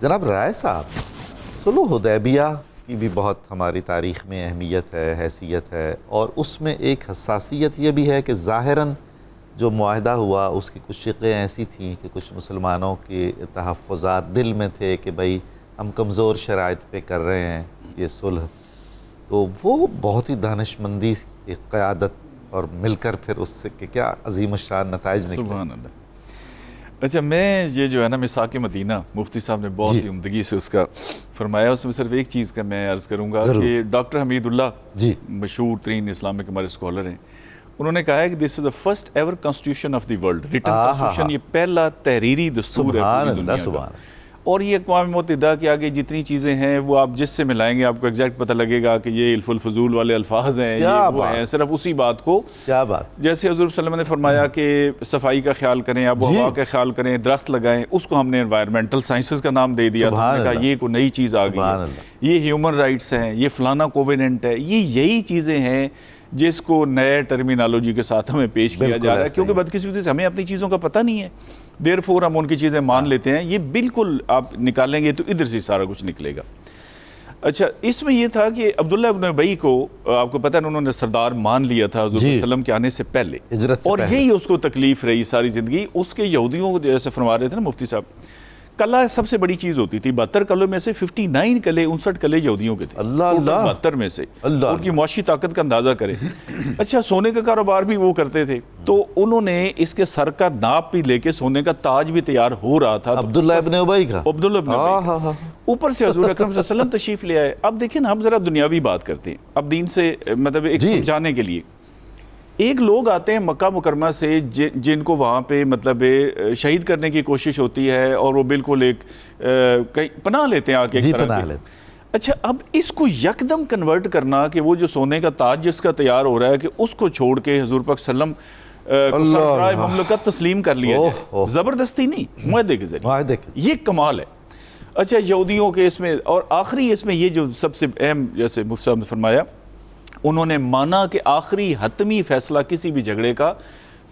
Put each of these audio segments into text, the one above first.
جناب رائے صاحب، صلح حدیبیہ کی بھی بہت ہماری تاریخ میں اہمیت ہے، حیثیت ہے، اور اس میں ایک حساسیت یہ بھی ہے کہ ظاہراً جو معاہدہ ہوا اس کی کچھ شقیں ایسی تھیں کہ کچھ مسلمانوں کے تحفظات دل میں تھے کہ بھئی ہم کمزور شرائط پہ کر رہے ہیں یہ صلح، تو وہ بہت ہی دانشمندی کی قیادت اور مل کر پھر اس سے کہ کیا عظیم الشان نتائج نکلے۔ سبحان اللہ۔ اچھا، میں یہ جو ہے نا میثاق مدینہ مفتی صاحب نے بہت ہی عمدگی سے اس کا فرمایا، اس میں صرف ایک چیز کا میں عرض کروں گا کہ ڈاکٹر حمید اللہ مشہور ترین اسلامک ہمارے اسکالر ہیں، انہوں نے کہا ہے کہ دس از the first ever constitution of the world، return constitution, یہ پہلا تحریری دستور ہے پوری دنیا کا، اور یہ اقوام متحدہ کے آگے جتنی چیزیں ہیں وہ آپ جس سے ملائیں گے آپ کو ایگزیکٹ پتہ لگے گا کہ یہ الف الفضول والے الفاظ ہیں، یہ وہ ہیں، صرف اسی بات کو جیسے حضور صلی اللہ علیہ وسلم نے فرمایا کہ صفائی کا خیال کریں، آب و ہوا کا خیال کریں، درخت لگائیں، اس کو ہم نے انوائرمنٹل سائنسز کا نام دے دیا، تو ہم نے کہا یہ کوئی نئی چیز آ گئی ہے، یہ ہیومن رائٹس ہیں، یہ فلانا کووننٹ ہے، یہ یہی چیزیں ہیں جس کو نئے ٹرمینالوجی کے ساتھ ہمیں پیش کیا جا رہا ہے، کیونکہ بدقسمتی سے ہمیں اپنی چیزوں کا پتہ نہیں ہے، دیر فور ہم ان کی چیزیں مان لیتے ہیں، یہ بالکل آپ نکالیں گے تو ادھر سے سارا کچھ نکلے گا۔ اچھا، اس میں یہ تھا کہ عبداللہ ابن ابی کو آپ کو پتہ ہے انہوں نے سردار مان لیا تھا حضور صلی اللہ علیہ وسلم کے آنے سے پہلے، اور یہی اس کو تکلیف رہی ساری زندگی، اس کے یہودیوں کو جیسے فرما رہے تھے نا مفتی صاحب، کلا سب سے بڑی چیز ہوتی تھی، 72 کلوں میں سے 59 کلے 59 کلے یہودیوں کے تھے، 72 میں سے، ان کی معاشی طاقت کا اندازہ کریں۔ اچھا، سونے کا کاروبار بھی وہ کرتے تھے، تو انہوں نے اس کے سر کا ناپ بھی لے کے سونے کا تاج بھی تیار ہو رہا تھا، عبداللہ ابن ابی کا، اوپر سے حضور اکرم صلی اللہ علیہ وسلم تشریف لے آئے۔ اب دیکھیں نا، ہم ذرا دنیاوی بات کرتے ہیں اب دین سے، مطلب ایک سمجھانے کے لیے، ایک لوگ آتے ہیں مکہ مکرمہ سے جن کو وہاں پہ مطلب شہید کرنے کی کوشش ہوتی ہے، اور وہ بالکل ایک پناہ لیتے ہیں آکے ایک طرح کی۔ اچھا، اب اس کو یکدم کنورٹ کرنا کہ وہ جو سونے کا تاج جس کا تیار ہو رہا ہے کہ اس کو چھوڑ کے حضور پاک صلی اللہ علیہ وسلم کو سربراہ مملکت تسلیم کر لیا جائے، زبردستی نہیں، معاہدے کے ذریعے، یہ کمال ہے۔ اچھا، یہودیوں کے اس میں، اور آخری اس میں یہ جو سب سے اہم، جیسے مفتی صاحب نے فرمایا، انہوں نے مانا کہ آخری حتمی فیصلہ کسی بھی جھگڑے کا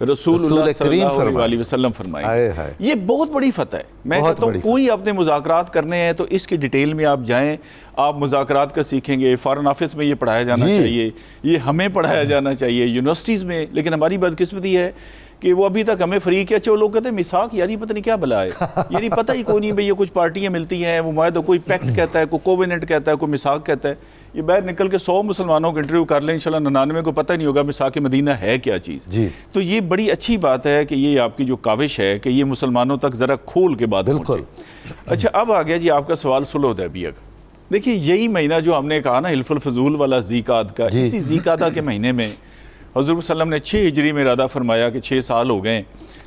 رسول اللہ صلی اللہ علیہ وسلم فرمائے، یہ بہت بڑی فتح ہے۔ میں کہتا ہوں کوئی اپنے مذاکرات کرنے ہیں تو اس کی ڈیٹیل میں آپ جائیں، آپ مذاکرات کا سیکھیں گے، فارن آفس میں یہ پڑھایا جانا چاہیے، یہ ہمیں پڑھایا جانا چاہیے یونیورسٹیز میں، لیکن ہماری بدقسمتی ہے کہ وہ ابھی تک ہمیں فری کیا، چاہے لوگ کہتے ہیں میثاق، یار یہ پتہ نہیں کیا بلا ہے، یعنی پتہ ہی کوئی نہیں بھئی، یہ کچھ پارٹیاں ملتی ہیں، وہ معاہدہ کوئی پیکٹ کہتا ہے، کوئی کووننٹ کہتا ہے، کوئی میثاق کہتا ہے، یہ باہر نکل کے 100 مسلمانوں کو انٹرویو کر لیں، انشاءاللہ 99 کو پتہ نہیں ہوگا میثاق مدینہ ہے کیا چیز۔ تو یہ بڑی اچھی بات ہے کہ یہ آپ کی جو کاوش ہے کہ یہ مسلمانوں تک ذرا کھول کے بات پہنچے۔ اچھا، اب آ گیا جی آپ کا سوال صلح حدیبیہ کا۔ دیکھیں، یہی مہینہ جو ہم نے کہا نا حلف الفضول والا ذی قعدہ کا، اسی ذی قعدہ کے مہینے میں حضور صلی اللہ علیہ وسلم نے 6 ہجری میں ارادہ فرمایا کہ 6 سال ہو گئے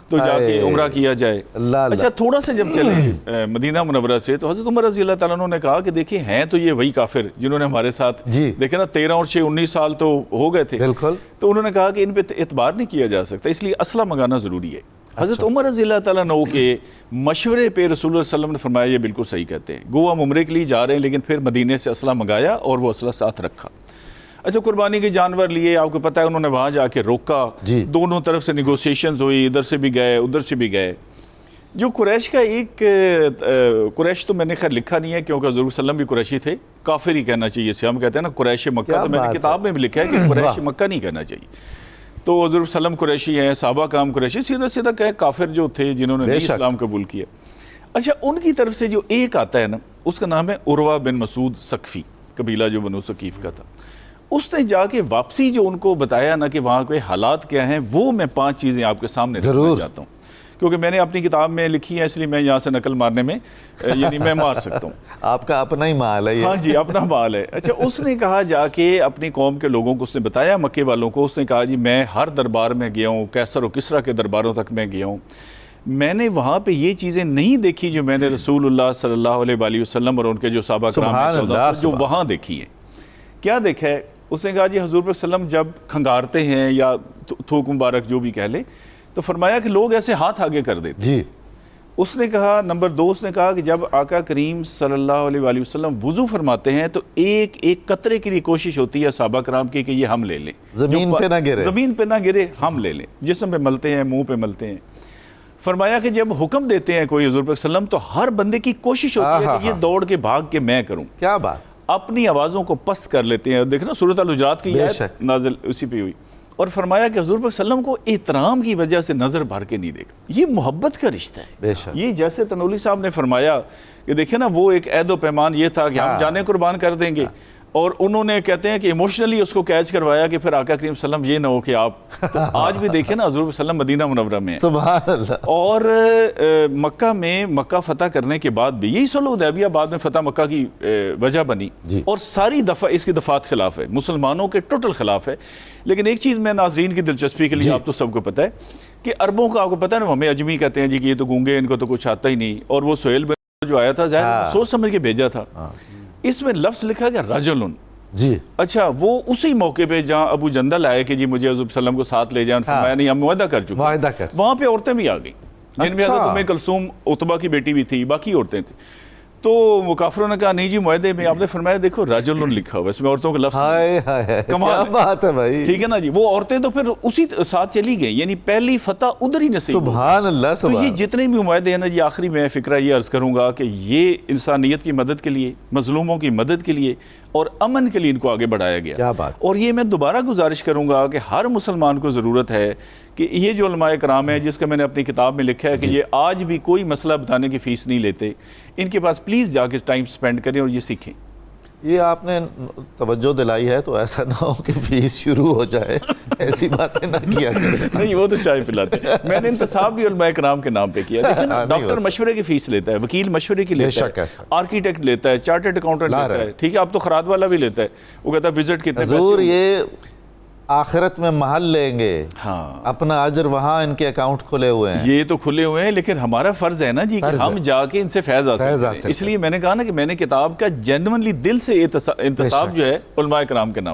تو جا کے عمرہ کیا جائے۔ اچھا، تھوڑا سا جب چلے مدینہ منورہ سے تو حضرت عمر رضی اللہ تعالیٰ عنہ نے کہا کہ دیکھیں ہیں تو یہ وہی کافر جنہوں نے ہمارے ساتھ دیکھیں نا 13 اور 6 19 سال تو ہو گئے تھے، تو انہوں نے کہا کہ ان پہ اعتبار نہیں کیا جا سکتا، اس لیے اسلحہ منگانا ضروری ہے۔ حضرت عمر رضی اللہ تعالیٰ عنہ کے مشورے پہ رسول اللہ صلی اللہ علیہ وسلم نے فرمایا یہ بالکل صحیح کہتے ہیں، گو ہم عمرے کے لیے جا رہے ہیں لیکن پھر مدینے سے اسلحہ منگایا اور وہ اسلحہ ساتھ رکھا۔ اچھا، قربانی کے جانور لیے، آپ کو پتہ ہے انہوں نے وہاں جا کے روکا، دونوں طرف سے نیگوسیشنز ہوئی، ادھر سے بھی گئے ادھر سے بھی گئے۔ جو قریش کا ایک، قریش تو میں نے خیر لکھا نہیں ہے کیونکہ حضور صلی اللہ علیہ وسلم بھی قریشی تھے، کافر ہی کہنا چاہیے، اسے ہم کہتے ہیں نا قریش مکہ، تو میں نے کتاب میں بھی لکھا ہے کہ قریش مکہ نہیں کہنا چاہیے، تو حضور صلی اللہ علیہ وسلم قریشی ہیں، صحابہ کرام قریشی، سیدھا سیدھا کہے کافر جو تھے جنہوں نے اسلام قبول کیا۔ اچھا، ان کی طرف سے جو ایک آتا ہے نا، اس کا نام ہے عروہ بن مسعود ثقفی، قبیلہ جو بنو ثقیف کا تھا، اس نے جا کے واپسی جو ان کو بتایا نا کہ وہاں کے حالات کیا ہیں، وہ میں 5 چیزیں آپ کے سامنے رکھنا چاہتا ہوں، کیونکہ میں نے اپنی کتاب میں لکھی ہے اس لیے میں یہاں سے نقل مارنے میں یعنی میں مار سکتا ہوں، آپ کا اپنا ہی مال ہے۔ ہاں جی، اپنا مال ہے۔ اچھا، اس نے کہا جا کے اپنی قوم کے لوگوں کو، اس نے بتایا مکے والوں کو، اس نے کہا جی میں ہر دربار میں گیا ہوں، کیسر و کسریٰ کے درباروں تک میں گیا ہوں، میں نے وہاں پہ یہ چیزیں نہیں دیکھی جو میں نے رسول اللہ صلی اللہ علیہ وآلہ وسلم اور ان کے جو صحابہ کرام ہیں 14 جو وہاں دیکھی ہے۔ کیا دیکھا ہے؟ اس نے کہا جی حضور پر وسلم جب کھنگارتے ہیں یا تھوک مبارک جو بھی کہہ لے، تو فرمایا کہ لوگ ایسے ہاتھ آگے کر دیتے جی۔ اس نے کہا نمبر 2، اس نے کہا کہ جب آقا کریم صلی اللہ علیہ وآلہ وسلم وضو فرماتے ہیں تو ایک ایک قطرے کے لیے کوشش ہوتی ہے صحابہ کرام کی کہ یہ ہم لے لیں، زمین پہ نہ گرے، ہم لے لیں، جسم پہ ملتے ہیں، منہ پہ ملتے ہیں۔ فرمایا کہ جب حکم دیتے ہیں کوئی حضور پاک صلی اللہ علیہ وسلم تو ہر بندے کی کوشش ہوتی ہے کہ یہ دوڑ کے بھاگ کے میں کروں. کیا بات. اپنی آوازوں کو پست کر لیتے ہیں. دیکھنا سورۃ الحجرات کی آیت نازل اسی پہ ہوئی. اور فرمایا کہ حضور پاک صلی اللہ علیہ وسلم کو احترام کی وجہ سے نظر بھر کے نہیں دیکھتا. یہ محبت کا رشتہ ہے. بے شک. یہ جیسے تنولی صاحب نے فرمایا کہ دیکھیں نا وہ ایک عہد و پیمان یہ تھا کہ ہم جانیں قربان کر دیں گے, اور انہوں نے کہتے ہیں کہ ایموشنلی اس کو کیچ کروایا کہ پھر آقا کریم صلی اللہ علیہ وسلم یہ نہ ہو کہ آپ تو آج بھی دیکھیں نا حضور صلی اللہ علیہ وسلم مدینہ منورہ میں ہیں. سبحان اللہ. اور مکہ میں مکہ فتح کرنے کے بعد بھی یہی صلح حدیبیہ بعد میں فتح مکہ کی وجہ بنی, اور ساری دفعہ اس کی دفعات خلاف ہے, مسلمانوں کے ٹوٹل خلاف ہے. لیکن ایک چیز میں ناظرین کی دلچسپی کے لیے آپ تو سب کو پتہ ہے کہ عربوں کا آپ کو پتہ ہے نا, ہمیں اجمی کہتے ہیں جی کہ یہ تو گونگے, ان کو تو کچھ آتا ہی نہیں. اور وہ سہیل بن جو آیا تھا ظاہر سوچ سمجھ کے بھیجا تھا. اس میں لفظ لکھا گیا رجلن. جی اچھا, وہ اسی موقع پہ جہاں ابو جندل آئے کہ جی مجھے حضور صلی اللہ علیہ وسلم کو ساتھ لے جائیں, فرمایا نہیں ہم معاہدہ کر چکے, معاہدہ کر, وہاں پہ عورتیں بھی آ گئیں جن میں حضرت ام کلثوم عتبہ کی بیٹی بھی تھی, باقی عورتیں تھیں. تو وہ کافروں نے کہا نہیں جی معاہدے میں, آپ نے فرمایا دیکھو رجل لکھا ہوا, اس میں عورتوں کا لفظ. ہائے ہائے کیا بات ہے بھائی. ٹھیک ہے نا جی, وہ عورتیں تو پھر اسی ساتھ چلی گئیں, یعنی پہلی فتح ادھر ہی نصیب. سبحان اللہ. تو یہ جتنے بھی معاہدے ہیں نا جی, آخری میں فکرہ یہ عرض کروں گا کہ یہ انسانیت کی مدد کے لیے, مظلوموں کی مدد کے لیے اور امن کے لیے ان کو آگے بڑھایا گیا. کیا بات. اور یہ میں دوبارہ گزارش کروں گا کہ ہر مسلمان کو ضرورت ہے کہ یہ جو علماء کرام ہیں, جس کا میں نے اپنی کتاب میں لکھا ہے کہ یہ آج بھی کوئی مسئلہ بتانے کی فیس نہیں لیتے, ان کے پاس پلیز جا کے ٹائم سپینڈ کریں اور یہ سیکھیں. یہ آپ نے توجہ دلائی ہے, تو ایسا نہ ہو کہ فیس شروع ہو جائے, ایسی باتیں نہ کیا کریں. نہیں وہ تو چائے پلاتے ہیں. میں نے انتصاب بھی علماء کرام کے نام پہ کیا. لیکن ڈاکٹر مشورے کی فیس لیتا ہے, وکیل مشورے کی لیتا ہے, آرکیٹیکٹ لیتا ہے, چارٹرڈ اکاؤنٹنٹ لیتا ہے, ٹھیک ہے, اب تو خراد والا بھی لیتا ہے. وہ کہتا ہے وزٹ کتنے پیسے. حضور یہ آخرت میں محل لیں گے, ہاں اپنا اجر وہاں ان کے اکاؤنٹ کھلے ہوئے ہیں. یہ تو کھلے ہوئے ہیں, لیکن ہمارا فرض ہے نا جی کہ ہم جا کے ان سے فیض حاصل کریں. اس لیے میں نے کہا نا کہ میں نے کتاب کا جینوئنلی دل سے انتصاب جو ہے علماء کرام کے نام